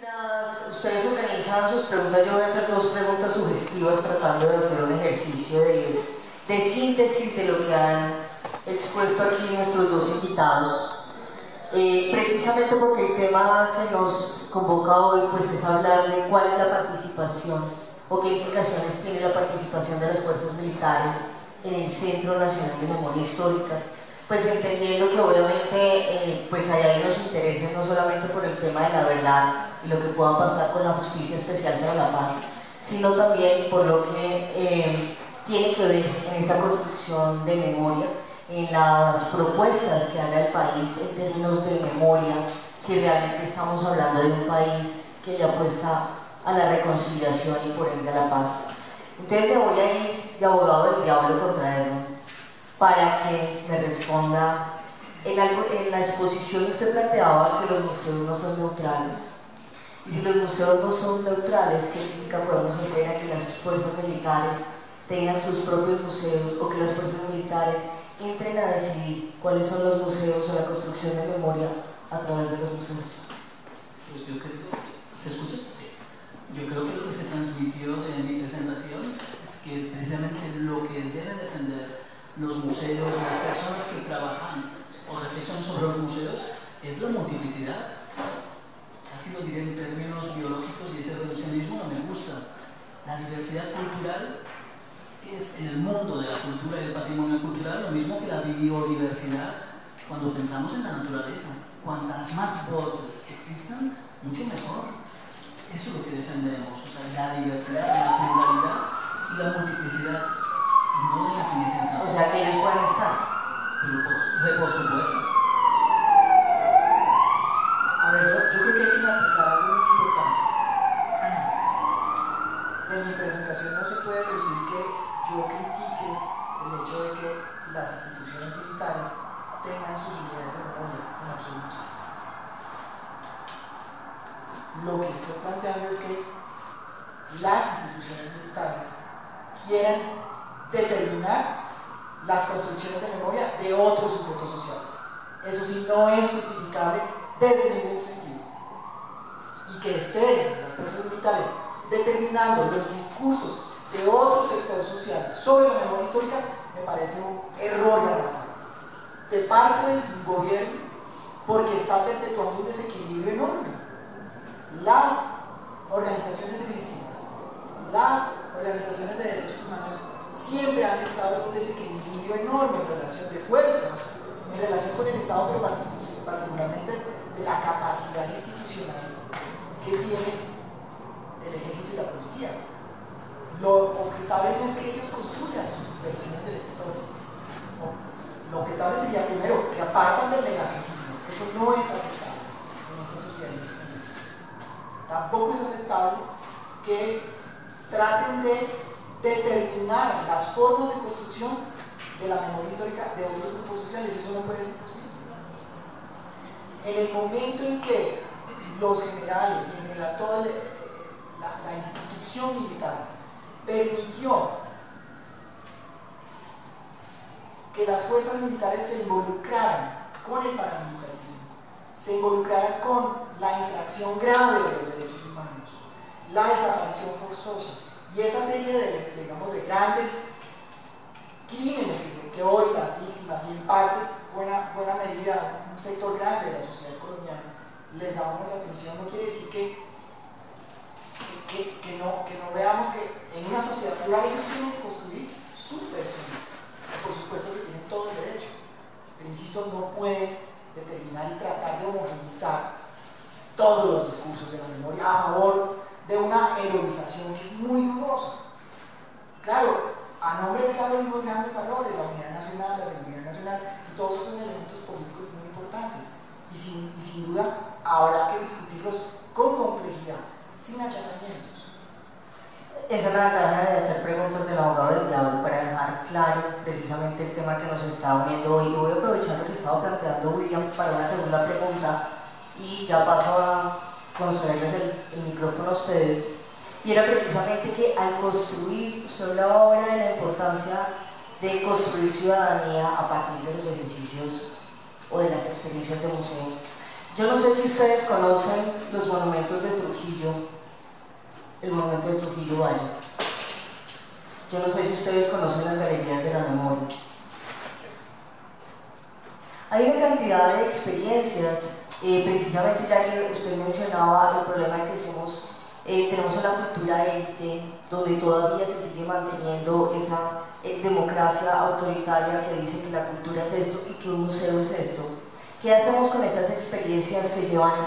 Mientras ustedes organizan sus preguntas, yo voy a hacer dos preguntas sugestivas tratando de hacer un ejercicio de síntesis de lo que han expuesto aquí nuestros dos invitados. Precisamente porque el tema que nos convoca hoy pues, es hablar de cuál es la participación o qué implicaciones tiene la participación de las fuerzas militares en el Centro Nacional de Memoria Histórica. Pues entendiendo que obviamente pues hay ahí unos intereses no solamente por el tema de la verdad y lo que pueda pasar con la Justicia Especial para la Paz, sino también por lo que tiene que ver en esa construcción de memoria, en las propuestas que haga el país en términos de memoria, si realmente estamos hablando de un país que le apuesta a la reconciliación y por ende a la paz. Entonces me voy a ir de abogado del diablo contra Edmund para que me responda. En la exposición usted planteaba que los museos no son neutrales. Y si los museos no son neutrales, ¿qué crítica podemos hacer a que las fuerzas militares tengan sus propios museos o que las fuerzas militares entren a decidir cuáles son los museos o la construcción de memoria a través de los museos? Pues yo creo, ¿se escucha? Sí. Yo creo que lo que se transmitió en mi presentación es que precisamente lo que deben defender los museos, las personas que trabajan o reflexionan sobre los museos, es la multiplicidad. Así lo diré en términos biológicos y ese reduccionismo no me gusta. La diversidad cultural es en el mundo de la cultura y del patrimonio cultural lo mismo que la biodiversidad cuando pensamos en la naturaleza. Cuantas más voces existan, mucho mejor. Eso es lo que defendemos, o sea, la diversidad, la pluralidad y la multiplicidad. Y no la definición. O sea, que ellos pueden estar. Pero por supuesto. A ver, yo creo que hay que matizar algo muy importante. En mi presentación no se puede decir que yo critique el hecho de que las instituciones militares tengan sus unidades de memoria en absoluto. Lo que estoy planteando es que las instituciones militares quieran determinar las construcciones de memoria de otros sujetos sociales. Eso sí no es justificable desde ningún sentido. Y que estén las fuerzas militares determinando los discursos de otro sector social sobre la memoria histórica me parece un error garrafal de parte del gobierno, porque está perpetuando un desequilibrio enorme. Las organizaciones de víctimas, las organizaciones de derechos humanos siempre han estado en un desequilibrio enorme en relación de fuerzas, en relación con el Estado, pero particularmente de la capacidad institucional que tiene el ejército y la policía. Lo objetable no es que ellos construyan sus versiones de la historia. No. Lo objetable sería primero que apartan del negacionismo. Eso no es aceptable en esta sociedad. Tampoco es aceptable que traten de determinar las formas de construcción de la memoria histórica de otros grupos sociales. Eso no puede ser posible. En el momento en que los generales, en general toda la institución militar permitió que las fuerzas militares se involucraran con el paramilitarismo, se involucraran con la infracción grave de los derechos humanos, la desaparición forzosa y esa serie de, digamos, de grandes crímenes que hoy las víctimas y en parte buena medida un sector grande de la sociedad colombiana les llamamos la atención. No quiere decir que no veamos que en una sociedad plural ellos tienen que construir su versión. Por supuesto que tienen todo el derecho, pero insisto, no pueden determinar y tratar de homogeneizar todos los discursos de la memoria a favor de una heroización que es muy dudosa. Claro, a nombre de cada uno de los grandes valores, la unidad nacional, la seguridad nacional, y todos esos son elementos políticos muy importantes. Y sin duda habrá que discutirlos con complejidad, sin achatamientos. Esa es la ventaja de hacer preguntas del abogado del diablo para dejar claro precisamente el tema que nos está uniendo hoy. Voy a aprovechar lo que estaba planteando William para una segunda pregunta y ya paso a concederles el micrófono a ustedes. Y era precisamente que al construir, usted hablaba ahora de la importancia de construir ciudadanía a partir de los ejercicios o de las experiencias de museo. Yo no sé si ustedes conocen los monumentos de Trujillo, el monumento de Trujillo Valle. Yo no sé si ustedes conocen las galerías de la memoria. Hay una cantidad de experiencias, precisamente ya que usted mencionaba el problema de que tenemos una cultura élite donde todavía se sigue manteniendo esa democracia autoritaria que dice que la cultura es esto y que un museo es esto. ¿Qué hacemos con esas experiencias que llevan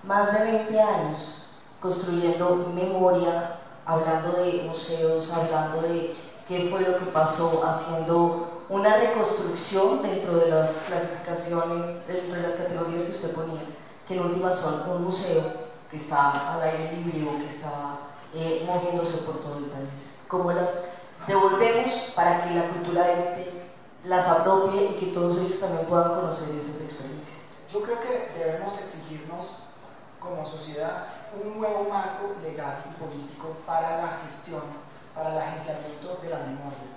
más de 20 años construyendo memoria, hablando de museos, hablando de qué fue lo que pasó, haciendo una reconstrucción dentro de las clasificaciones, dentro de las categorías que usted ponía, que en última son un museo que está al aire libre o que está moviéndose por todo el país? ¿Cómo las devolvemos para que la cultura élite las apropie y que todos ellos también puedan conocer esas experiencias? Yo creo que debemos exigirnos como sociedad un nuevo marco legal y político para la gestión, para el agenciamiento de la memoria,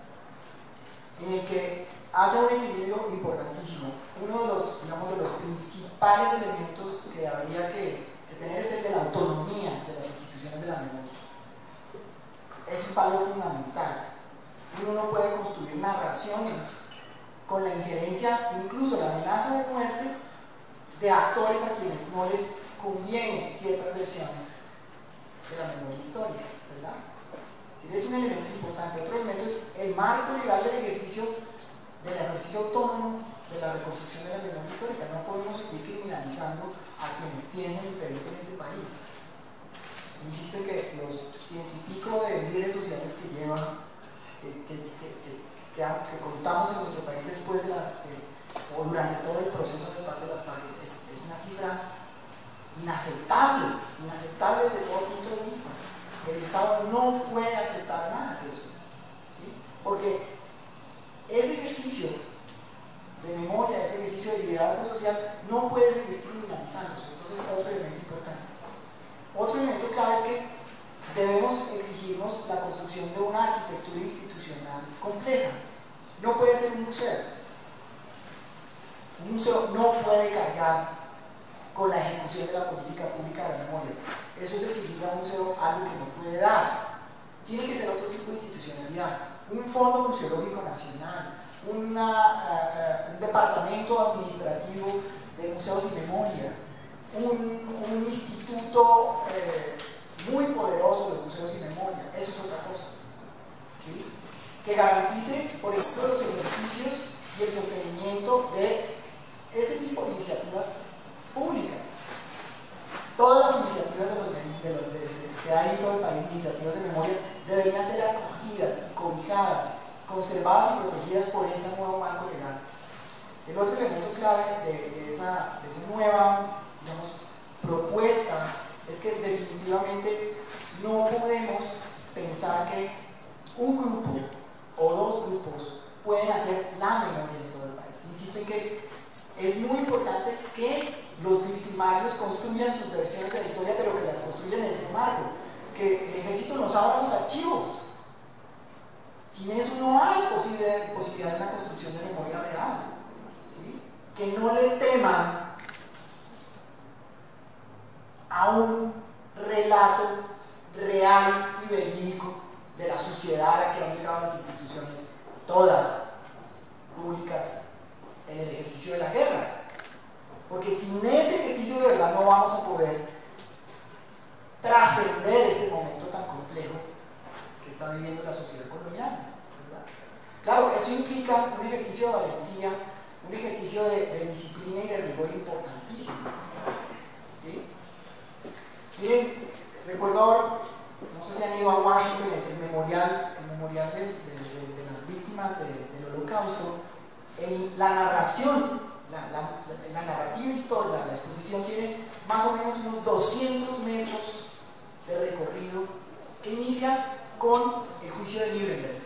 en el que haya un equilibrio importantísimo. Uno de los, digamos, de los principales elementos que habría que tener es el de la autonomía de las instituciones de la memoria. Es un palo fundamental. Uno no puede construir narraciones con la injerencia, incluso la amenaza de muerte, de actores a quienes no les convienen ciertas versiones de la memoria histórica, ¿verdad? Es un elemento importante. Otro elemento es el marco legal del ejercicio autónomo de la reconstrucción de la memoria histórica. No podemos seguir criminalizando a quienes piensan diferente en este país. Insisto en que los 100 y pico de líderes sociales que contamos en nuestro país después de o durante todo el proceso de paz de las FARC es una cifra inaceptable desde todo punto de vista. El Estado no puede aceptar más eso, ¿sí? Porque ese ejercicio de memoria, ese ejercicio de liderazgo social no puede seguir criminalizándose. Entonces, otro elemento importante. Otro elemento clave es que debemos exigirnos la construcción de una arquitectura institucional compleja. No puede ser un museo. Un museo no puede cargar con la ejecución de la política pública de la memoria. Eso es exigir a un museo algo que no puede dar. Tiene que ser otro tipo de institucionalidad. Un fondo museológico nacional, un departamento administrativo de museos y memoria, un instituto muy poderoso de museos y memoria. Eso es otra cosa, ¿sí? Que garantice, por ejemplo, los ejercicios y el sostenimiento de ese tipo de iniciativas públicas. Todas las iniciativas que hay en todo el país, iniciativas de memoria, deberían ser acogidas, cobijadas, conservadas y protegidas por ese nuevo marco legal. El otro elemento clave de esa nueva, digamos, propuesta es que definitivamente no podemos pensar que un grupo o dos grupos pueden hacer la memoria de todo el país. Insisto en que es muy importante que los victimarios construyan sus versiones de la historia, pero que las construyan en ese marco, que el ejército nos abra los archivos. Sin eso no hay posibilidad de una construcción de memoria real, ¿sí? Que no le teman a un relato real y verídico de la sociedad a la que han llegado las instituciones, todas públicas, en el ejercicio de la guerra. Porque sin ese ejercicio de verdad no vamos a poder trascender este momento tan complejo que está viviendo la sociedad colombiana, ¿verdad? Claro, eso implica un ejercicio de valentía, un ejercicio de disciplina y de rigor importantísimo, ¿sí? Miren, recuerdo ahora, no sé si han ido a Washington, el memorial de las víctimas del Holocausto. La narración, la narrativa histórica, la exposición tiene más o menos unos 200 metros de recorrido que inicia con el juicio de Nuremberg.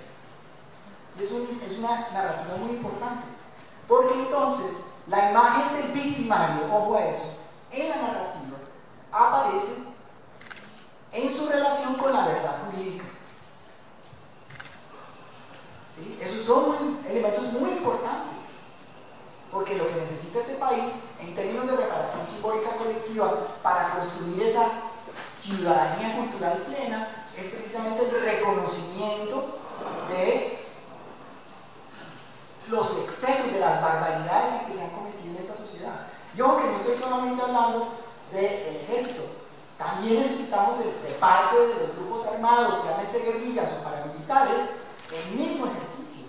Es una narrativa muy importante, porque entonces la imagen del victimario, ojo a eso, en la narrativa aparece en su relación con la verdad jurídica. ¿Sí? Esos son elementos muy importantes, porque lo que necesita este país en términos de reparación simbólica colectiva para construir esa ciudadanía cultural plena es precisamente el reconocimiento de los excesos, de las barbaridades en que se han cometido en esta sociedad. Yo que no estoy solamente hablando del ejército, también necesitamos de parte de los grupos armados, llámense guerrillas o paramilitares, el mismo ejercicio.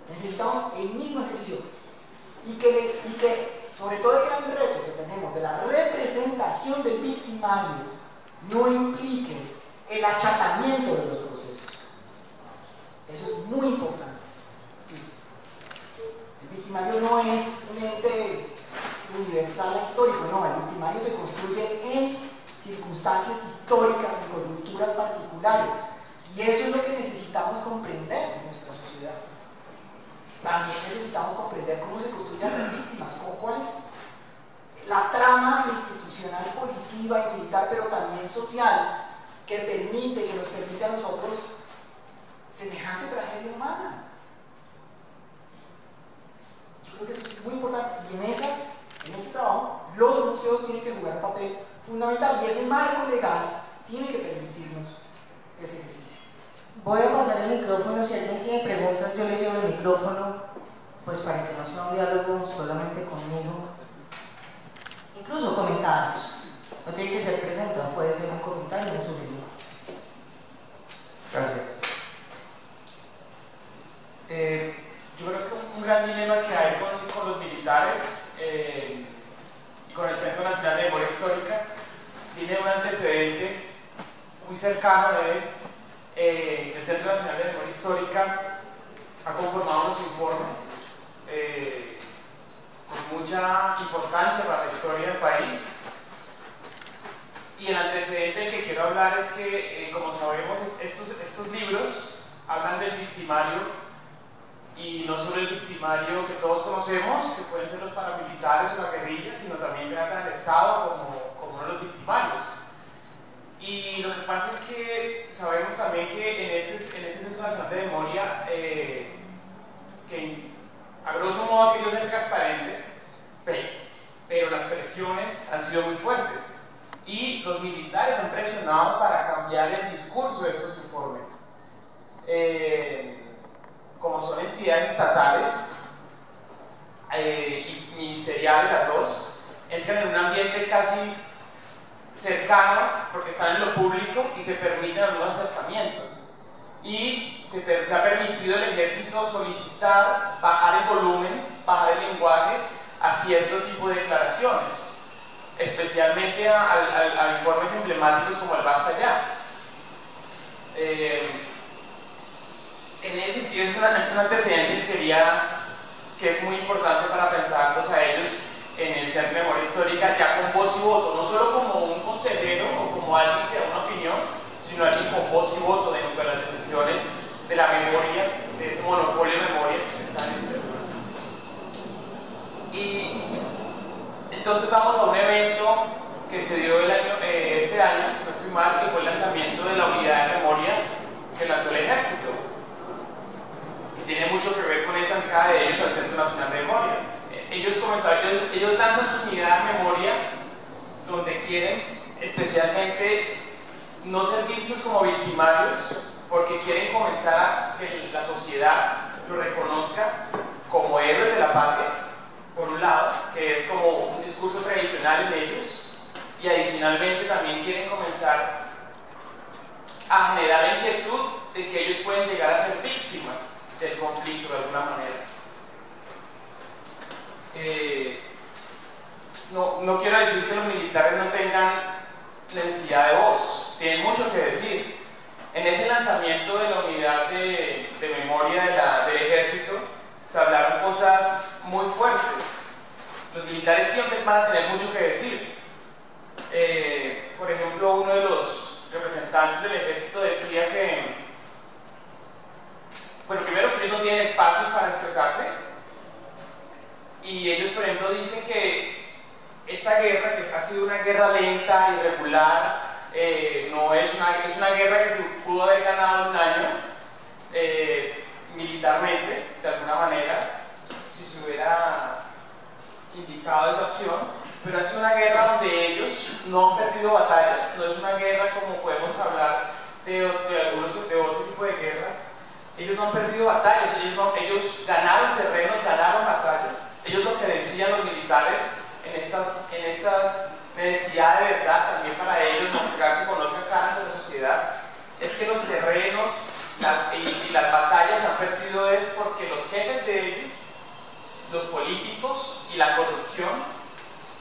Necesitamos el mismo ejercicio. Y que sobre todo el gran reto que tenemos de la representación del victimario no implique el achatamiento de los procesos. Eso es muy importante. El victimario no es un ente universal histórico, no, el victimario se construye en circunstancias históricas, en coyunturas particulares, y eso es lo que necesitamos comprender en nuestra sociedad. También necesitamos comprender cómo se construyen las víctimas, cuál es la trama institucional, policiva y militar, pero también social, que nos permite a nosotros semejante tragedia humana. Yo creo que eso es muy importante, y en ese trabajo los museos tienen que jugar un papel fundamental, y ese marco legal tiene que permitirnos ese ejercicio. Voy a pasar el micrófono, si alguien tiene preguntas yo le llevo el micrófono, pues para que no sea un diálogo solamente conmigo. Incluso comentarios, no tiene que ser pregunta, puede ser un comentario, una sugerencia. Gracias. Yo creo que un gran dilema que hay con los militares y con el Centro Nacional de Memoria Histórica tiene un antecedente muy cercano, es el Centro Nacional de Memoria Histórica ha conformado unos informes con mucha importancia para la historia del país, y el antecedente del que quiero hablar es que, como sabemos, estos libros hablan del victimario, y no solo el victimario que todos conocemos, que pueden ser los paramilitares o la guerrilla, sino también tratan al Estado como uno de los victimarios. Y lo que pasa es que sabemos también que en este Centro Nacional de Memoria, que a grosso modo ha querido ser transparente, pero las presiones han sido muy fuertes, y los militares han presionado para cambiar el discurso de estos informes. Como son entidades estatales y ministeriales, las dos, entran en un ambiente casi cercano porque están en lo público y se permiten algunos acercamientos. Y se ha permitido al ejército solicitar bajar el volumen, bajar el lenguaje a cierto tipo de declaraciones, especialmente a informes emblemáticos como el Basta Ya. En ese sentido es un antecedente que es muy importante para pensarlos a ellos en el Centro de Memoria Histórica, ya con voz y voto, no solo como un consejero o como alguien que da una opinión, sino alguien con voz y voto dentro de las decisiones de la memoria, de ese monopolio de memoria que está en este lugar. Y entonces vamos a un evento que se dio este año, si no estoy mal, que fue el lanzamiento de la unidad de memoria que lanzó el ejército. Tiene mucho que ver con esta entrada de ellos al Centro Nacional de Memoria. Ellos lanzan su unidad de memoria donde quieren especialmente no ser vistos como victimarios, porque quieren comenzar a que la sociedad lo reconozca como héroes de la patria, por un lado, que es como un discurso tradicional en ellos, y adicionalmente también quieren comenzar a generar la inquietud de que ellos pueden llegar a ser víctimas del conflicto de alguna manera. No quiero decir que los militares no tengan necesidad de voz, tienen mucho que decir. En ese lanzamiento de la unidad de memoria del ejército se hablaron cosas muy fuertes. Los militares siempre van a tener mucho que decir. Por ejemplo, uno de los representantes del ejército decía que, bueno, primero que ellos no tienen espacios para expresarse, y ellos, por ejemplo, dicen que esta guerra, que ha sido una guerra lenta, irregular, no es una guerra que se pudo haber ganado en un año militarmente, de alguna manera, si se hubiera indicado esa opción, pero ha sido una guerra donde ellos no han perdido batallas, no es una guerra como podemos hablar de otro tipo de guerras. Ellos no han perdido batallas, ellos ganaron terrenos, ganaron batallas. Ellos lo que decían los militares en estas necesidad de verdad también para ellos mostrarse con otra cara ante la sociedad, es que los terrenos y las batallas se han perdido es porque los jefes de ellos, los políticos y la corrupción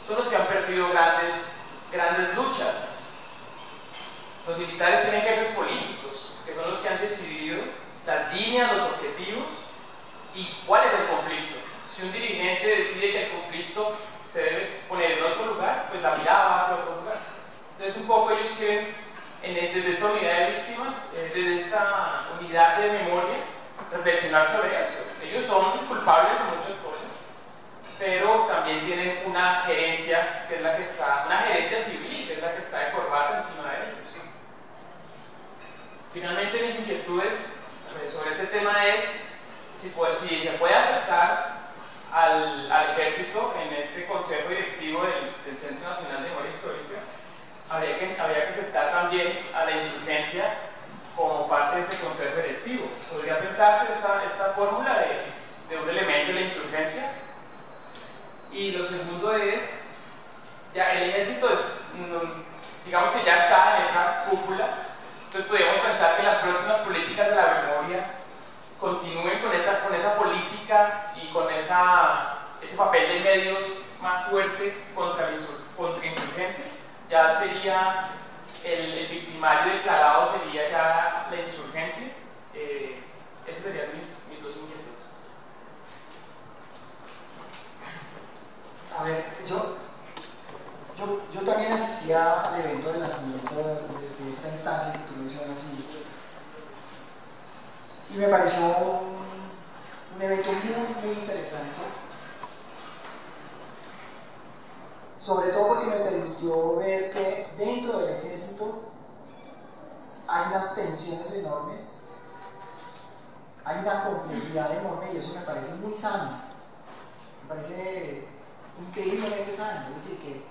son los que han perdido grandes luchas. Los militares tienen jefes políticos que son los que han decidido las líneas, los objetivos y cuál es el conflicto. Si un dirigente decide que el conflicto se debe poner en otro lugar, pues la mirada va hacia otro lugar. Entonces un poco ellos quieren, desde esta unidad de víctimas, desde esta unidad de memoria, reflexionar sobre eso. Ellos son culpables de muchas cosas, pero también tienen una gerencia, que es la que está, una gerencia civil, que es la que está de corbata encima de ellos. Finalmente mis inquietudes sobre este tema es si se puede aceptar al ejército en este consejo directivo del Centro Nacional de Memoria Histórica. Habría que aceptar también a la insurgencia como parte de este consejo directivo. Podría pensarse esta fórmula de un elemento de la insurgencia. Y lo segundo es, ya el ejército digamos que ya está en esa cúpula, entonces podríamos pensar que las próximas políticas de la memoria continúen con esa política y con ese papel de medios más fuerte contra insurgente. Ya sería el victimario declarado, sería ya la insurgencia. Esas serían mis dos inquietudes. A ver, yo también asistía al evento de lanzamiento de esta instancia que tú mencionas y me pareció un evento muy interesante, sobre todo porque me permitió ver que dentro del ejército hay unas tensiones enormes, hay una complejidad enorme y eso me parece muy sano, me parece increíblemente sano, es decir,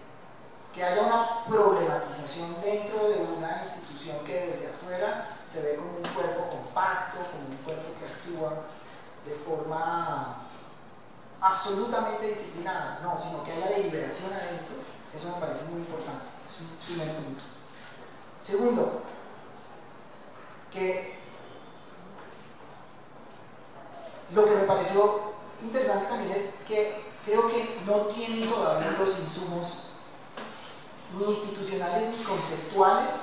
que haya una problematización dentro de una institución que desde afuera se ve como un cuerpo compacto, como un cuerpo que actúa de forma absolutamente disciplinada, no, sino que haya deliberación adentro. Eso me parece muy importante, es un primer punto. Segundo, que lo que me pareció interesante también es que creo que no tienen todavía los insumos ni institucionales ni conceptuales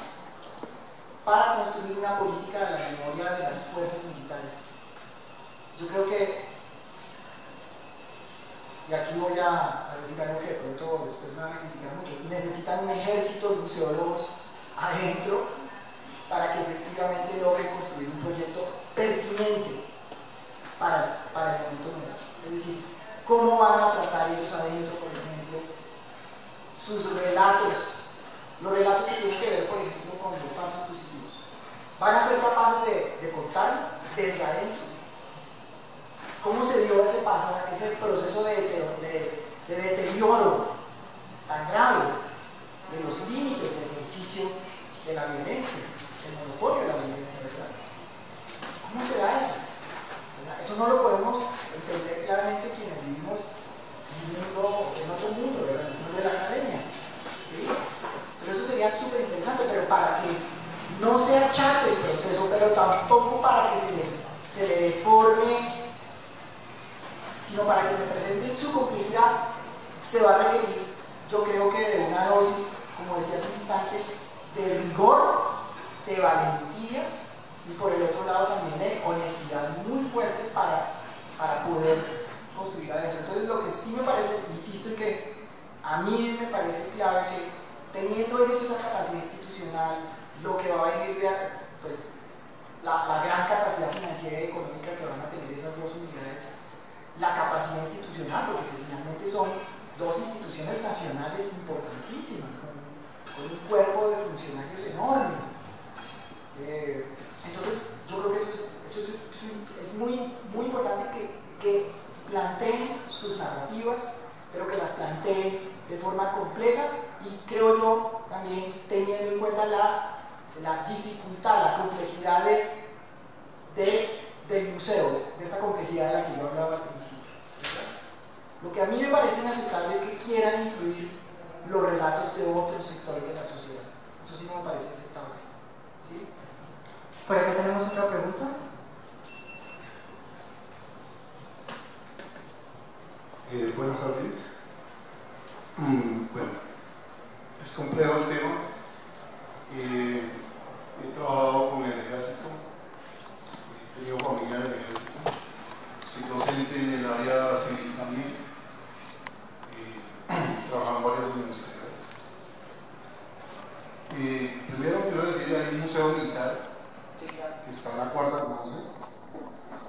para construir una política de la memoria de las fuerzas militares. Yo creo que, y aquí voy a decir algo que de pronto después me van a criticar mucho, necesitan un ejército de museólogos adentro para que efectivamente logren construir un proyecto pertinente para el momento nuestro. Es decir, cómo van a tratar ellos adentro, por ejemplo, sus relatos, los relatos que tienen que ver, por ejemplo, con los falsos positivos. Van a ser capaces de contar desde adentro cómo se dio ese proceso de deterioro tan grave de los límites del ejercicio de la violencia, el monopolio de la violencia, ¿verdad? ¿Cómo se da eso? ¿Verdad? Eso no lo podemos entender claramente quienes vivimos en otro mundo, ¿verdad? En el mundo de la academia, ¿sí? Pero eso sería súper interesante, pero para que no se achate el proceso, pero tampoco para que se le deforme, sino para que se presente en su complejidad, se va a requerir, yo creo que de una dosis, como decía hace un instante, de rigor, de valentía y por el otro lado también de honestidad muy fuerte para poder construir adentro. Entonces lo que sí me parece, insisto en que a mí me parece clave que teniendo ellos esa capacidad institucional, lo que va a venir de pues, la gran capacidad financiera y económica que van a tener esas dos unidades, la capacidad institucional, porque finalmente son dos instituciones nacionales importantísimas, con un cuerpo de funcionarios enorme. Entonces, yo creo que eso es muy importante que planteen sus narrativas, pero que las planteen de forma compleja y creo yo también teniendo en cuenta la dificultad, la complejidad del museo, de esta complejidad de la que yo hablaba al principio. Lo que a mí me parece inaceptable es que quieran incluir los relatos de otros sectores de la sociedad. Eso sí no me parece aceptable. ¿Sí? Por acá tenemos otra pregunta. Buenas tardes. Bueno, es complejo el tema. He trabajado con el ejército, he tenido familia en el ejército, soy docente en el área civil también, trabajo en varias universidades. Primero quiero decir que hay un museo militar que está en la cuarta conoce,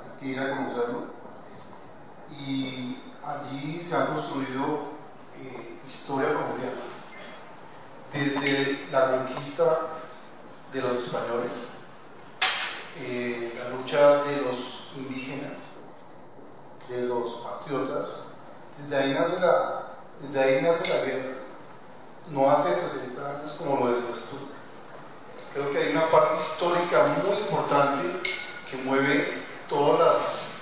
hay que ir a conocerlo, y allí se ha construido historia colombiana, desde la conquista de los españoles, la lucha de los indígenas, de los patriotas, desde ahí nace la guerra, no hace 60 años como lo decías tú. Creo que hay una parte histórica muy importante que mueve todas las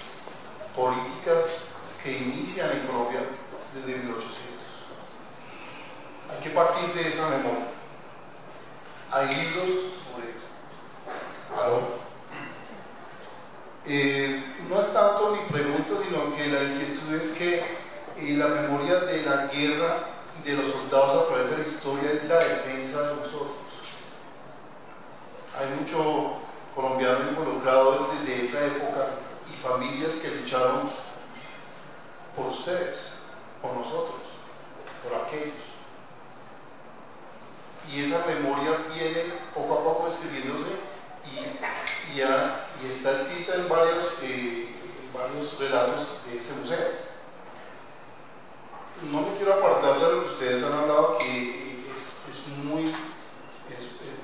políticas que inician en Colombia desde 1800. Hay que partir de esa memoria. Hay libros sobre eso. No es tanto mi pregunta, sino que la inquietud es que la memoria de la guerra y de los soldados a través de la historia es la defensa de nosotros. Hay mucho colombiano involucrado desde esa época y familias que lucharon por ustedes, por nosotros, por aquellos. Y esa memoria viene poco a poco escribiéndose y está escrita en varios relatos de ese museo. No me quiero apartar de lo que ustedes han hablado, que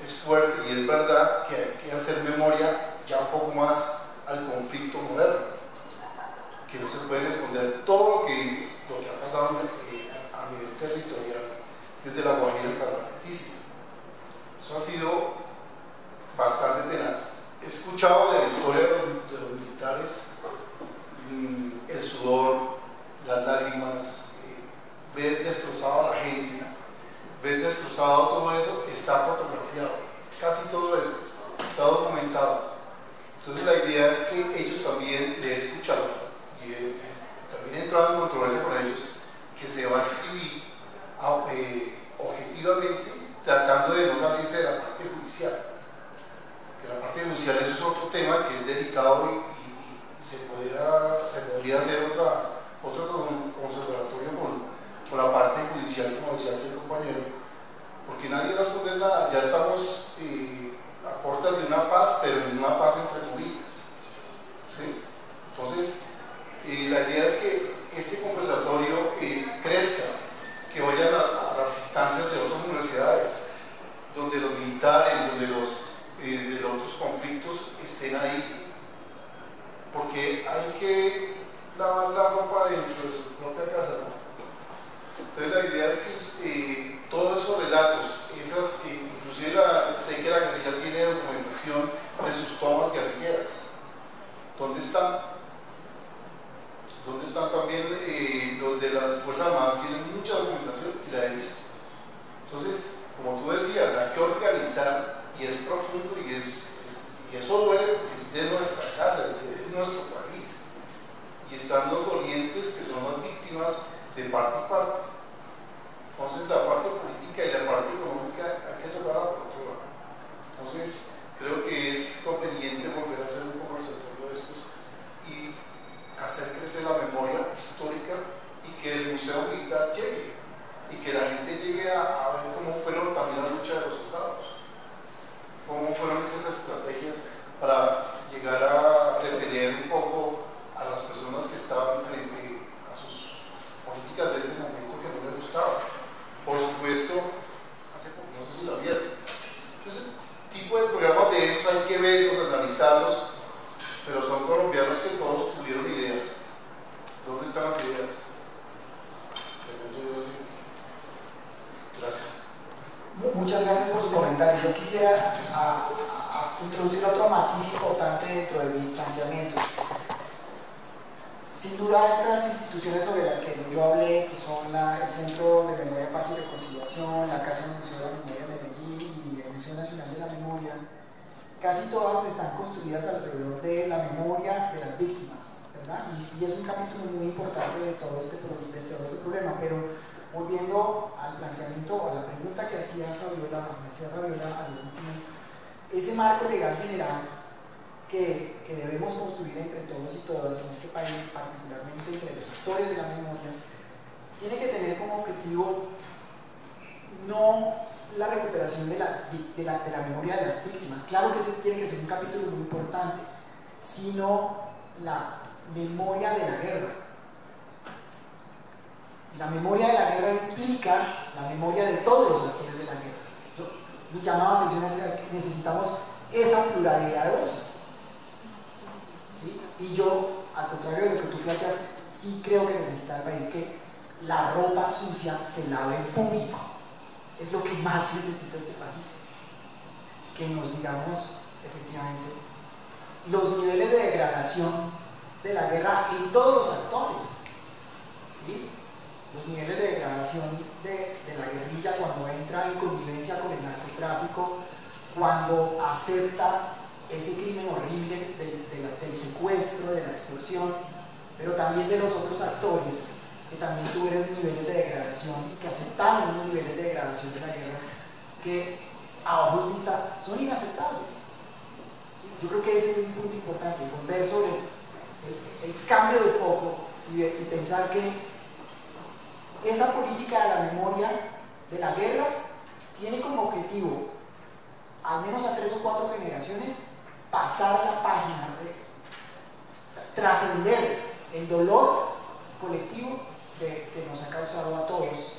es fuerte y es verdad que hay que hacer memoria ya un poco más al conflicto moderno, que no se puede esconder todo lo que ha pasado a nivel territorial, desde la Guajira hasta la Leticia. Eso ha sido bastante tenaz. He escuchado de la historia de los militares, el sudor, las lágrimas, ver destrozado a la gente, ver destrozado todo eso, está fotografiado, casi todo eso está documentado. Entonces la idea es que ellos también, le he escuchado y también he entrado en controversia con ellos, que se va a escribir objetivamente, tratando de no salirse de la parte judicial, que la parte judicial eso es otro tema que es delicado y se podría hacer otro conservatorio con la parte judicial, como decía aquí el compañero, porque nadie va a esconder nada. Ya estamos a puertas de una paz, pero en una paz entre comillas, ¿sí? Entonces la idea es que este conversatorio crezca, que vayan a las instancias de otras universidades, donde los militares, donde de los otros conflictos estén ahí, porque hay que lavar la ropa dentro de su propia casa, ¿no? Entonces la idea es que todos esos relatos, inclusive sé que la guerrilla tiene documentación de sus tomas guerrilleras. ¿Dónde están? ¿Dónde están también los de las Fuerzas Armadas? Tienen mucha documentación y la he visto. Entonces, como tú decías, hay que organizar, y es profundo y eso duele porque es de nuestra casa, es de nuestro país. Y están los dolientes que son las víctimas de parte y parte. Entonces la parte política y la parte económica hay que tocarla por otro lado. Entonces creo que es conveniente volver a hacer un conversatorio de estos y hacer crecer la memoria histórica y que el Museo Militar llegue y que la gente llegue a ver cómo fueron también la lucha de los soldados, cómo fueron esas estrategias para llegar a repeler un poco a las personas que estaban frente a sus políticas de ese momento, que Muchas gracias por su comentario. Yo quisiera introducir otro matiz importante dentro de mi planteamiento. Sin duda, estas instituciones sobre las que yo hablé, que son el Centro de Memoria, Paz y Reconciliación, la Casa del Museo de la Memoria de Medellín y el Museo Nacional de la Memoria, casi todas están construidas alrededor de la memoria de las víctimas, ¿verdad? Y es un capítulo muy importante de todo este problema, pero volviendo al planteamiento o a la pregunta que hacía Fabiola al último, ese marco legal general que debemos construir entre todos y todas en este país, particularmente entre los actores de la memoria, tiene que tener como objetivo no la recuperación de la memoria de las víctimas, claro que ese tiene que ser un capítulo muy importante, sino la memoria de la guerra. La memoria de la guerra implica la memoria de todos los actores de la guerra. Mi llamado a atención es que necesitamos esa pluralidad de voces. ¿Sí? Y yo, al contrario de lo que tú planteas, sí creo que necesita el país que la ropa sucia se lave en público. Es lo que más necesita este país. Que nos digamos, efectivamente, los niveles de degradación de la guerra en todos los actores. ¿Sí? Los niveles de degradación de la guerrilla cuando entra en convivencia con el narcotráfico, cuando acepta ese crimen horrible del secuestro, de la extorsión, pero también de los otros actores que también tuvieron niveles de degradación y que aceptaron unos niveles de degradación de la guerra que a ojos vista son inaceptables. ¿Sí? Yo creo que ese es un punto importante, volver sobre el cambio de foco y pensar que esa política de la memoria de la guerra tiene como objetivo, al menos a 3 o 4 generaciones, pasar la página, trascender el dolor colectivo que nos ha causado a todos,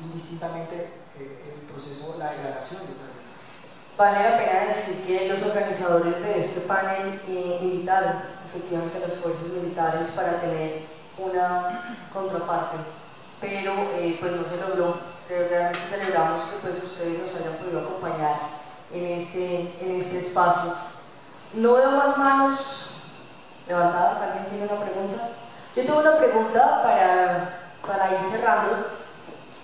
indistintamente el proceso, la degradación de esta guerra. Vale la pena decir que los organizadores de este panel invitaron efectivamente a las fuerzas militares para tener una contraparte, pero pues no se logró. Realmente celebramos que pues ustedes nos hayan podido acompañar en este espacio. No veo más manos levantadas. ¿Alguien tiene una pregunta? Yo tengo una pregunta para ir cerrando,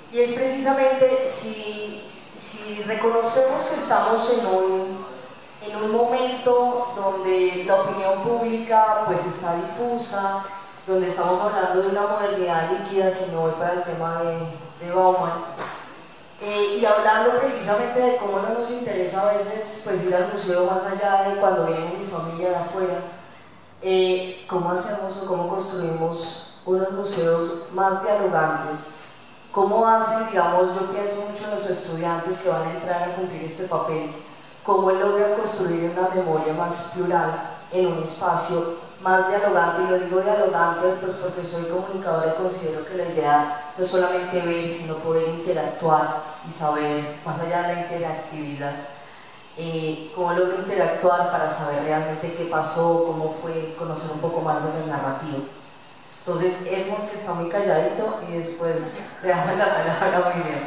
y es precisamente si reconocemos que estamos en un momento donde la opinión pública pues está difusa, donde estamos hablando de una modernidad líquida, si no voy para el tema de Bauman, y hablando precisamente de cómo no nos interesa a veces pues ir al museo más allá de cuando viene mi familia de afuera. ¿Cómo hacemos o cómo construimos unos museos más dialogantes? ¿Cómo hacen, digamos, yo pienso mucho en los estudiantes que van a entrar a cumplir este papel, cómo logran construir una memoria más plural en un espacio más dialogante? Y lo digo dialogante pues porque soy comunicadora y considero que la idea no es solamente ver, sino poder interactuar y saber, más allá de la interactividad, cómo logro interactuar para saber realmente qué pasó, cómo fue, conocer un poco más de las narrativas. Entonces, Edmond, que está muy calladito, y después le damos la palabra a William.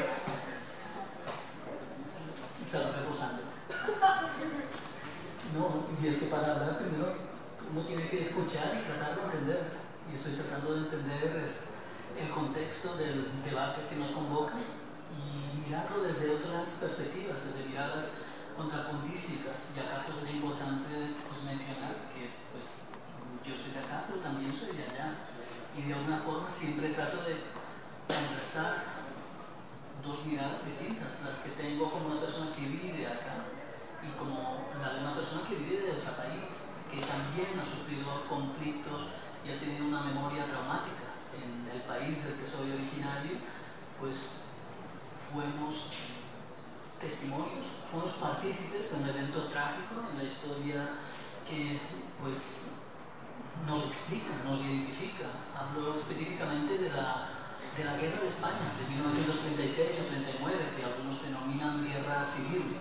Se va reposando. No, y es que para hablar primero uno tiene que escuchar y tratar de entender. Y estoy tratando de entender el contexto del debate que nos convoca y mirarlo desde otras perspectivas, desde miradas contrapuntísticas. Y acá pues es importante pues, mencionar que pues, yo soy de acá, pero también soy de allá. Y de alguna forma siempre trato de contrastar dos miradas distintas, las que tengo como una persona que vive acá y como la de una persona que vive de otro país, que también ha sufrido conflictos y ha tenido una memoria traumática. En el país del que soy originario, pues fuimos testimonios, fuimos partícipes de un evento trágico en la historia que pues nos explica, nos identifica. Hablo específicamente de la guerra de España de 1936 o 39, que algunos denominan guerra civil,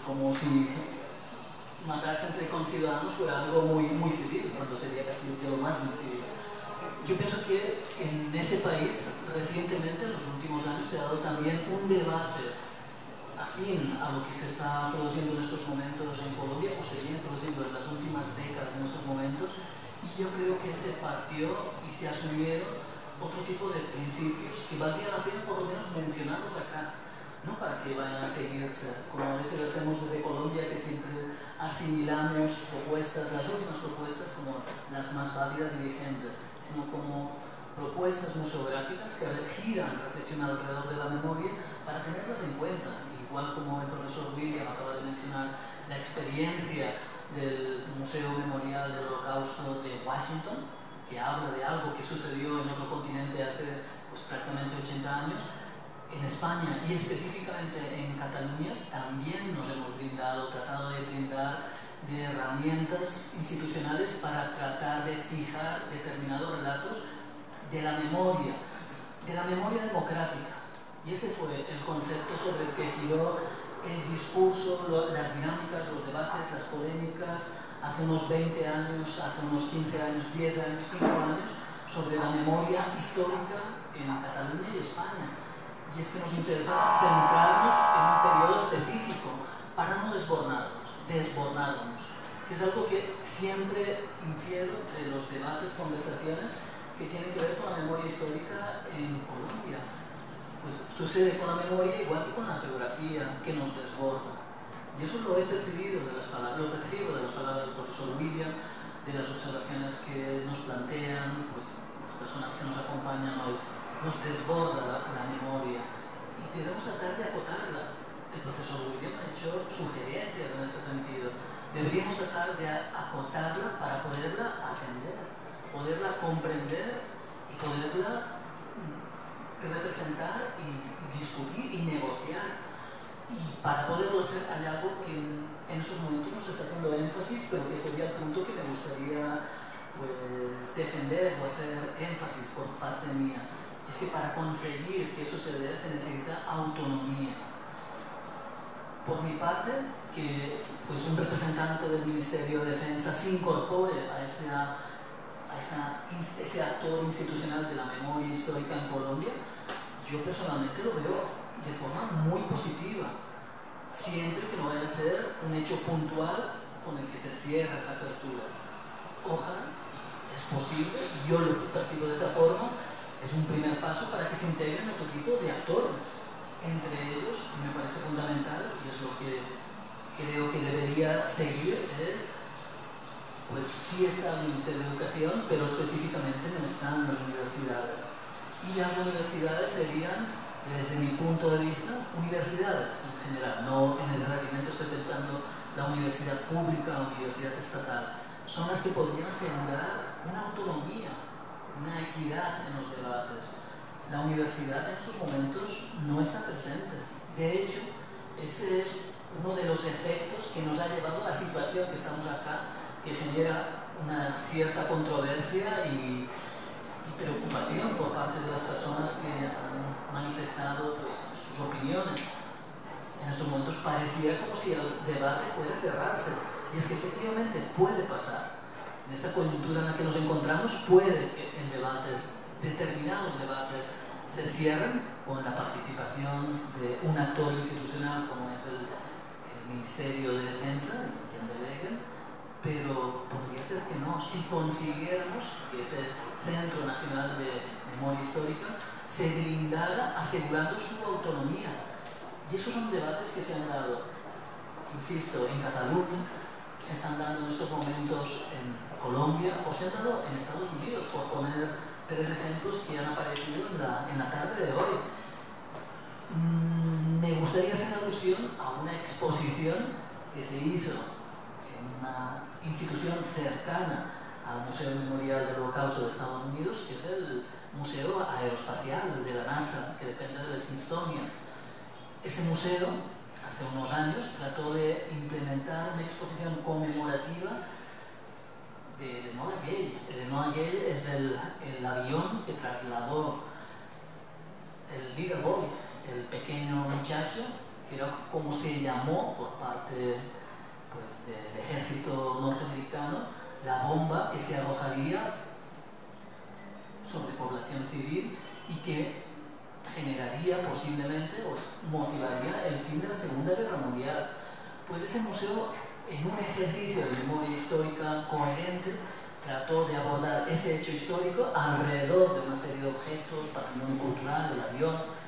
como si matarse entre conciudadanos fuera algo muy, muy civil, cuando sería casi lo más civil. Yo pienso que en ese país recientemente, en los últimos años, se ha dado también un debate afín a lo que se está produciendo en estos momentos en Colombia, o se viene produciendo en las últimas décadas en estos momentos, y yo creo que se partió y se asumieron otro tipo de principios que valdría la pena por lo menos mencionarlos acá, no para que vayan a seguirse, como a veces hacemos desde Colombia, que siempre asimilamos propuestas, las últimas propuestas, como las más válidas y vigentes, sino como propuestas museográficas que giran, reflexionan alrededor de la memoria para tenerlas en cuenta, igual como el profesor William acaba de mencionar la experiencia del Museo Memorial del Holocausto de Washington, que habla de algo que sucedió en otro continente hace pues, prácticamente 80 años. En España y específicamente en Cataluña también nos hemos tratado de brindar de herramientas institucionales para tratar de fijar determinados relatos de la memoria democrática. Y ese fue el concepto sobre el que giró el discurso, las dinámicas, los debates, las polémicas, hace unos 20 años, hace unos 15 años, 10 años, 5 años, sobre la memoria histórica en Cataluña y España. Y es que nos interesa centrarnos en un periodo específico para no desbordarnos, que es algo que siempre infiero de los debates, conversaciones que tienen que ver con la memoria histórica en Colombia. Pues sucede con la memoria igual que con la geografía, que nos desborda. Y eso lo he percibido de las palabras, lo percibo de las palabras del profesor William, de las observaciones que nos plantean pues, las personas que nos acompañan hoy. Nos desborda la memoria y debemos tratar de acotarla. El profesor William ha hecho sugerencias en ese sentido. Deberíamos tratar de acotarla para poderla atender, poderla comprender y poderla representar y discutir y negociar. Y para poderlo hacer hay algo que en esos momentos nos está haciendo énfasis, pero que sería el punto que me gustaría pues, defender o hacer énfasis por parte mía. Es que para conseguir que eso se dé se necesita autonomía. Por mi parte, que pues, un representante del Ministerio de Defensa se incorpore a ese actor institucional de la memoria histórica en Colombia, yo personalmente lo veo de forma muy positiva, siempre que no vaya a ser un hecho puntual con el que se cierra esa apertura. Ojalá, es posible, yo lo percibo de esa forma, es un primer paso para que se integren otro tipo de actores. Entre ellos, me parece fundamental, y es lo que creo que debería seguir, es, pues sí está el Ministerio de Educación, pero específicamente no están las universidades. Y las universidades serían, desde mi punto de vista, universidades en general, no necesariamente estoy pensando la universidad pública o la universidad estatal, son las que podrían asegurar una autonomía, una equidad en los debates. La universidad en estos momentos no está presente. De hecho, ese es uno de los efectos que nos ha llevado a la situación que estamos acá, que genera una cierta controversia y preocupación por parte de las personas que han manifestado pues, sus opiniones. En estos momentos pareciera como si el debate fuera a cerrarse. Y es que efectivamente puede pasar. En esta coyuntura en la que nos encontramos puede que en determinados debates se cierren con la participación de un actor institucional como es el Ministerio de Defensa, quien deleguen, pero podría ser que no. Si consiguiéramos que ese Centro Nacional de Memoria Histórica se blindara asegurando su autonomía. Y esos son debates que se han dado, insisto, en Cataluña, se están dando en estos momentos en Colombia o se han dado en Estados Unidos, por poner 3 ejemplos que han aparecido en la tarde de hoy. Me gustaría hacer alusión a una exposición que se hizo en una institución cercana al Museo Memorial del Holocausto de Estados Unidos, que es el Museo Aeroespacial de la NASA, que depende del Smithsonian. Ese museo, hace unos años, trató de implementar una exposición conmemorativa de Enola Gay. El Enola Gay es el avión que trasladó el Little Boy, el pequeño muchacho, que era como se llamó por parte pues, del ejército norteamericano, la bomba que se arrojaría sobre población civil y que generaría posiblemente o motivaría el fin de la Segunda Guerra Mundial. Pues ese museo, en un ejercicio de memoria histórica coherente, trató de abordar ese hecho histórico alrededor de una serie de objetos, patrimonio cultural, del avión,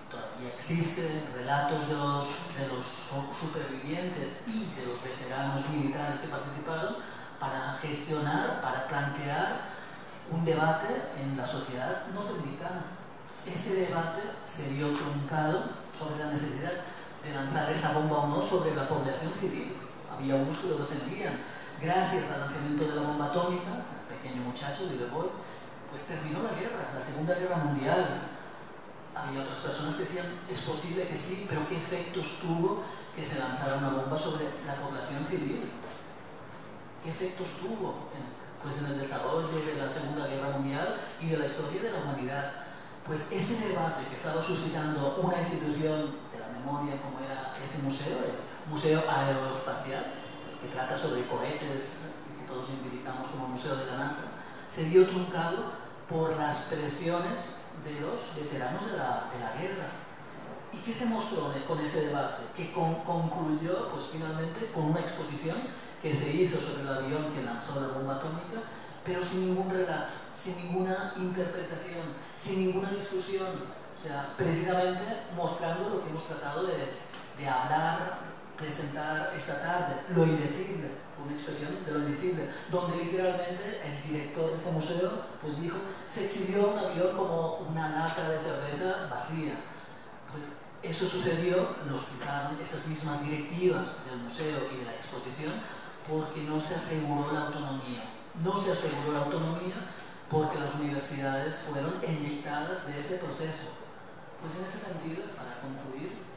todavía existen relatos de los supervivientes y de los veteranos militares que participaron para gestionar, para plantear un debate en la sociedad norteamericana. Ese debate se vio truncado sobre la necesidad de lanzar esa bomba o no sobre la población civil. Había unos que lo defendían. Gracias al lanzamiento de la bomba atómica, el pequeño muchacho de Boy, pues terminó la guerra, la Segunda Guerra Mundial. Había otras personas que decían, es posible que sí, pero ¿qué efectos tuvo que se lanzara una bomba sobre la población civil? ¿Qué efectos tuvo? Pues en el desarrollo de la Segunda Guerra Mundial y de la historia de la humanidad. Pues ese debate que estaba suscitando una institución de la memoria como era ese museo, el Museo Aeroespacial, que trata sobre cohetes, que todos identificamos como Museo de la NASA, se vio truncado por las presiones de los veteranos de la guerra. ¿Y qué se mostró con ese debate? Que concluyó pues, finalmente con una exposición que se hizo sobre el avión que lanzó la bomba atómica, pero sin ningún relato, sin ninguna interpretación, sin ninguna discusión. O sea, precisamente mostrando lo que hemos tratado de hablar, presentar esta tarde, lo indecible, fue una expresión de lo indecible, donde literalmente el director de ese museo pues dijo, se exhibió un avión como una lata de cerveza vacía. Pues eso sucedió, lo explicaron esas mismas directivas del museo y de la exposición, porque no se aseguró la autonomía. No se aseguró la autonomía porque las universidades fueron eyectadas de ese proceso. Pues en ese sentido, para concluir,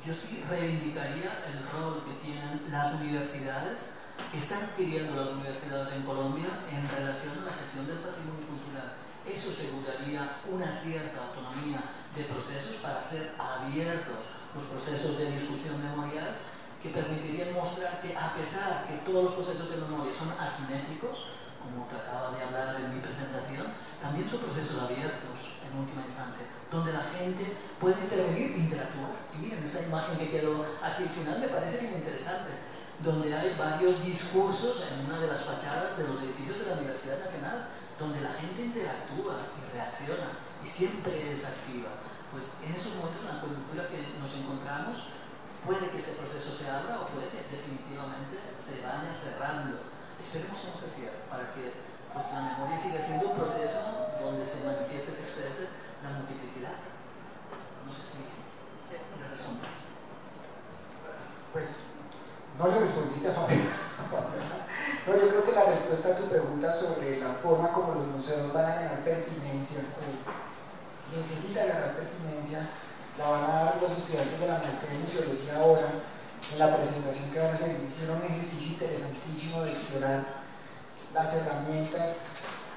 yo sí reivindicaría el rol que tienen las universidades, que están adquiriendo las universidades en Colombia en relación a la gestión del patrimonio cultural. Eso aseguraría una cierta autonomía de procesos para hacer abiertos los procesos de discusión memorial, que permitirían mostrar que a pesar que todos los procesos de memoria son asimétricos, como trataba de hablar en mi presentación, también son procesos abiertos en última instancia, donde la gente puede intervenir e interactuar. Y miren, esa imagen que quedó aquí al final me parece bien interesante, donde hay varios discursos en una de las fachadas de los edificios de la Universidad Nacional, donde la gente interactúa y reacciona y siempre es activa. Pues en esos momentos, en la coyuntura que nos encontramos, puede que ese proceso se abra o puede que definitivamente se vaya cerrando. Esperemos que no se cierre, para que pues, la memoria siga siendo un proceso donde se manifieste, se exprese la multiplicidad. No sé si me resumo. Pues no le respondiste a Fabio. No, yo creo que la respuesta a tu pregunta sobre la forma como los museos van a ganar pertinencia o necesitan ganar pertinencia, la van a dar los estudiantes de la maestría en museología ahora. En la presentación que van a hacer hicieron un ejercicio interesantísimo de explorar las herramientas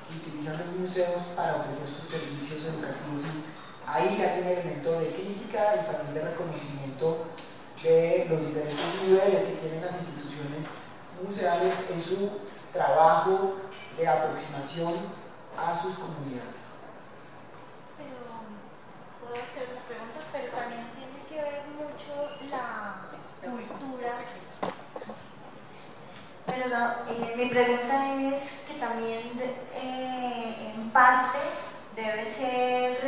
que utilizan los museos para ofrecer sus servicios educativos, y ahí hay un elemento de crítica y también de reconocimiento de los diferentes niveles que tienen las instituciones museales en su trabajo de aproximación a sus comunidades. Pero puedo hacer una pregunta, pero también tiene que ver mucho la cultura. Pero no, mi pregunta es que también en parte debe ser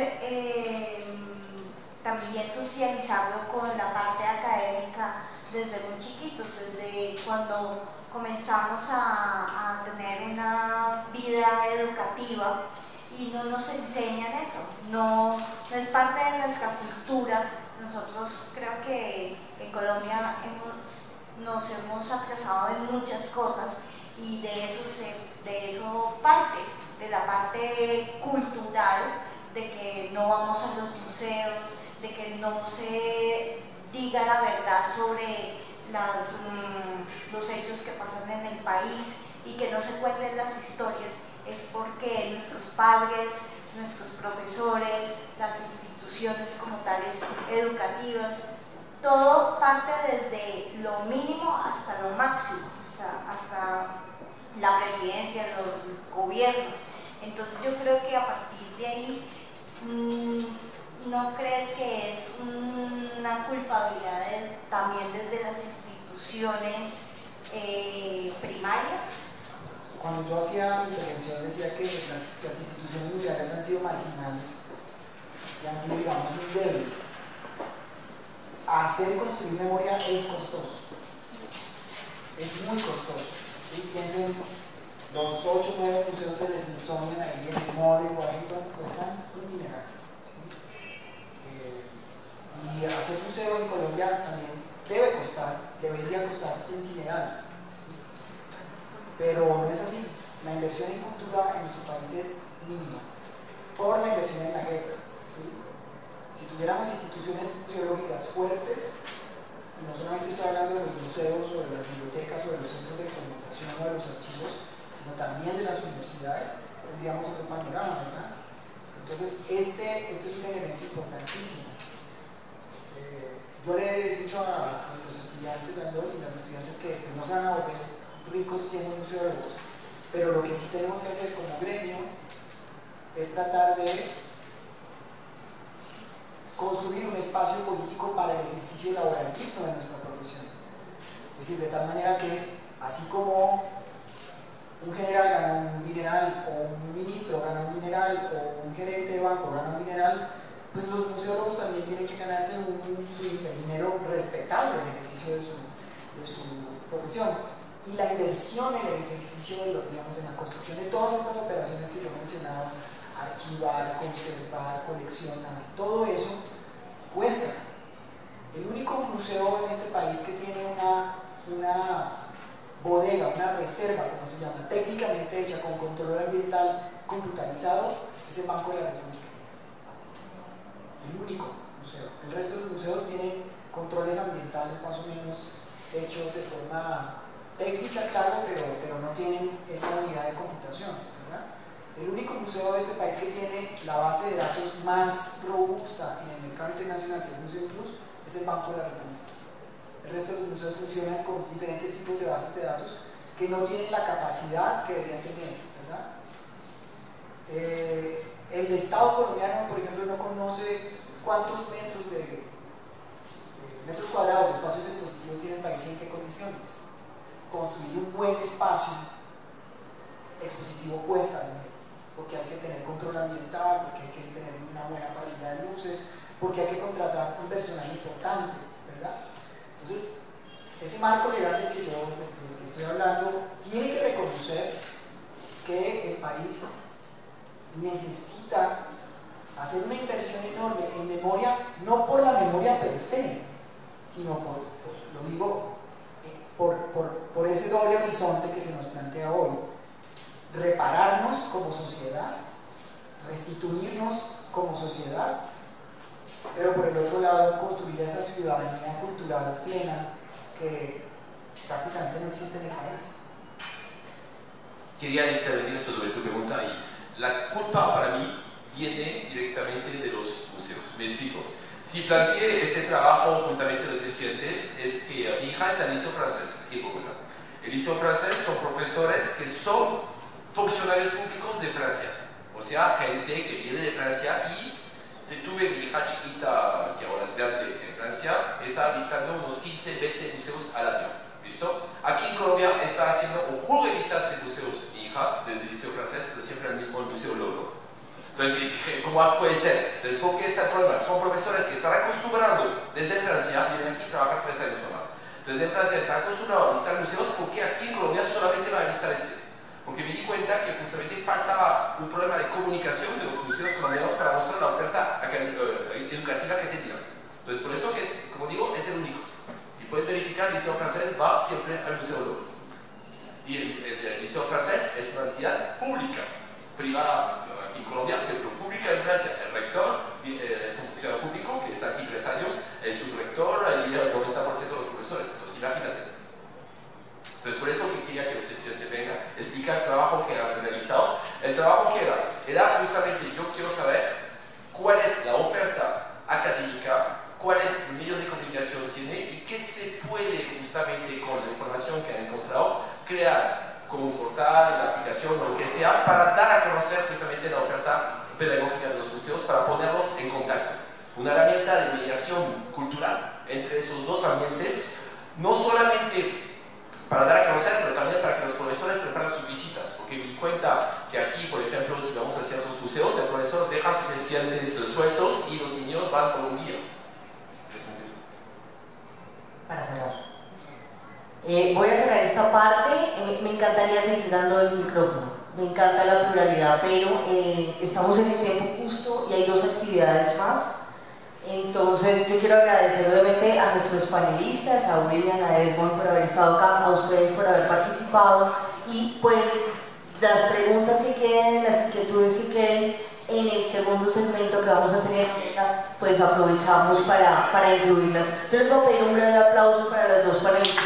también socializarlo con la parte académica desde muy chiquitos, desde cuando comenzamos a tener una vida educativa y no nos enseñan eso, no es parte de nuestra cultura. Nosotros creo que en Colombia nos hemos atrasado en muchas cosas y de eso parte, de la parte cultural, de que no vamos a los museos, de que no se diga la verdad sobre los hechos que pasan en el país y que no se cuenten las historias, es porque nuestros padres, nuestros profesores, las instituciones como tales educativas, todo parte desde lo mínimo hasta lo máximo, hasta la presidencia, los gobiernos. Entonces yo creo que a partir de ahí ¿no crees que es una culpabilidad también desde las instituciones primarias? Cuando yo hacía mi intervención decía que las instituciones museales han sido marginales y han sido, digamos, muy débiles. Hacer y construir memoria es costoso, es muy costoso. Y piensen, los 8 o 9 museos del Smithsonian ahí en el Mall de Washington cuestan un dineral, ¿sí? Y hacer museo en Colombia también debería costar un dineral, ¿sí? Pero no es así. La inversión en cultura en nuestro país es mínima por la inversión en la guerra, ¿sí? Si tuviéramos instituciones museológicas fuertes, y no solamente estoy hablando de los museos o de las bibliotecas o de los centros de documentación o de los archivos, sino también de las universidades, tendríamos otro panorama, ¿verdad? Entonces, este es un elemento importantísimo. Yo le he dicho a los estudiantes, a los y las estudiantes, que pues, no se van a volver ricos siendo museólogos, pero lo que sí tenemos que hacer como gremio es tratar de construir un espacio político para el ejercicio laboral digno de nuestra profesión. Es decir, de tal manera que, así como un general gana un dineral, o un ministro gana un dineral, o un gerente de banco gana un dineral, pues los museólogos también tienen que ganarse su dinero respetable en el ejercicio de su profesión. Y la inversión en el ejercicio, digamos, en la construcción de todas estas operaciones que yo mencionaba, archivar, conservar, coleccionar, todo eso cuesta. El único museo en este país que tiene una bodega, una reserva, como se llama, técnicamente hecha con control ambiental computarizado, es el Banco de la República. El único museo. El resto de los museos tienen controles ambientales más o menos hechos de forma técnica, claro, pero no tienen esa unidad de computación, ¿verdad? El único museo de este país que tiene la base de datos más robusta en el mercado internacional, que es Museo Plus, es el Banco de la República. El resto de los museos funcionan con diferentes tipos de bases de datos que no tienen la capacidad que deberían tener, ¿verdad? El Estado colombiano, por ejemplo, no conoce cuántos metros cuadrados de espacios expositivos tiene el país y en qué condiciones. Construir un buen espacio expositivo cuesta dinero, porque hay que tener control ambiental, porque hay que tener una buena parrilla de luces, porque hay que contratar un personal importante, ¿verdad? Entonces, ese marco legal del que estoy hablando tiene que reconocer que el país necesita hacer una inversión enorme en memoria, no por la memoria per se, sino por ese doble horizonte que se nos plantea hoy: repararnos como sociedad, restituirnos como sociedad, pero por el otro lado construir esa ciudadanía cultural plena que prácticamente no existe en el país. Quería intervenir sobre tu pregunta y la culpa para mí viene directamente de los museos. Me explico. Si planteé este trabajo justamente de los estudiantes, es que mi hija está en el Liceo Francés, aquí en Bogotá. El Liceo Francés son profesores que son funcionarios públicos de Francia, o sea, gente que viene de Francia. Y tuve mi hija chiquita, que ahora es grande en Francia, está visitando unos 15, 20 museos al año. ¿Listo? Aquí en Colombia está haciendo un juego de vistas de museos mi hija, desde el Liceo Francés, pero siempre el mismo, el Museo Louvre. Entonces, ¿cómo puede ser? Entonces, ¿por qué está el problema? Son profesores que están acostumbrando desde Francia, vienen aquí y trabajan 3 años nomás. Entonces, en Francia están acostumbrados a visitar museos, porque aquí en Colombia solamente van a visitar este. Porque me di cuenta que justamente faltaba un problema de comunicación de los museos colombianos para mostrar la oferta educativa que tenían. Entonces, por eso que, como digo, es el único. Y puedes verificar, el Liceo Francés va siempre al Museo Louvre. Y el Liceo Francés es una entidad pública, privada aquí en Colombia, pero pública en Francia. El rector es un funcionario público que está aquí 3 años, el subrector y el 90% de los profesores. Entonces, imagínate. Entonces, por eso que quería que los estudiantes vengan a explicar el trabajo que han realizado. El trabajo que era justamente, yo quiero saber cuál es la oferta académica, cuáles medios de comunicación tiene y qué se puede justamente con la información que han encontrado crear como un portal, una aplicación o lo que sea para dar a conocer justamente la oferta pedagógica de los museos para ponerlos en contacto. Una herramienta de mediación cultural entre esos dos ambientes, no solamente para dar a conocer, pero también para que los profesores preparen sus visitas, porque me di cuenta que aquí, por ejemplo, si vamos a ciertos museos, el profesor deja a sus estudiantes sueltos y los niños van por un día. Para cerrar. Voy a cerrar esta parte. Me encantaría seguir dando el micrófono. Me encanta la pluralidad, pero estamos en el tiempo justo y hay dos actividades más. Entonces yo quiero agradecer obviamente a nuestros panelistas, a William, a Edmond por haber estado acá, a ustedes por haber participado y pues las preguntas que queden, las inquietudes que queden en el segundo segmento que vamos a tener, pues aprovechamos para incluirlas. Yo les voy a pedir un breve aplauso para los dos panelistas.